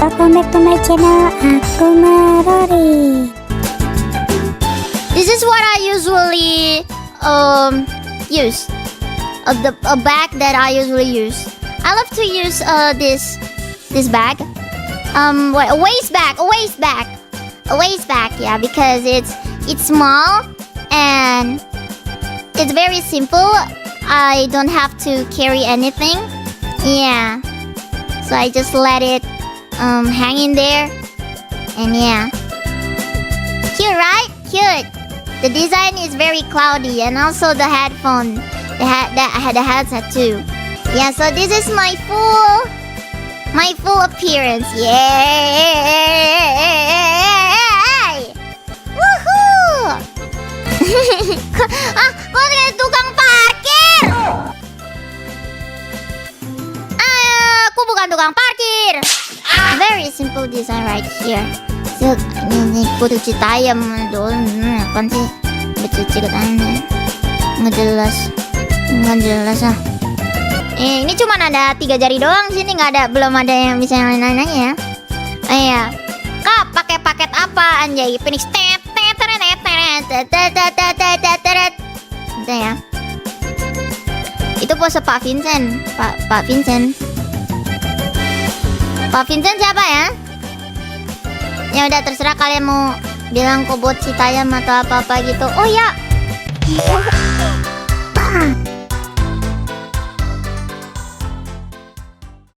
welcome back to my channel. Aku Marori. This is what I usually use. A bag that I usually use. I love to use this bag. A waist bag. Yeah, because it's small and it's very simple. I don't have to carry anything. Yeah, so I just let it hang in there, and yeah, cute, right? Cute. The design is very cloudy, and also the headphone, the headset too. Yeah, so this is my full appearance. Yay! Woohoo! Kok kayak tukang parkir? Aku bukan tukang parkir. Very simple design right here. So, ini kudu citayam dulu. Apaan sih? Cuci ke tangan. Nggak jelas ah. Ini cuma ada 3 jari doang sini, belum ada yang bisa nanya ya. Iya. Kak, pakai paket apa anjay? Phoenix Udah ya. Itu pose Pak Vincent. Pak Vincent. Pak Vincent siapa ya? Ya udah, terserah kalian mau bilang Kobo Citayam atau apa-apa gitu. Oh ya.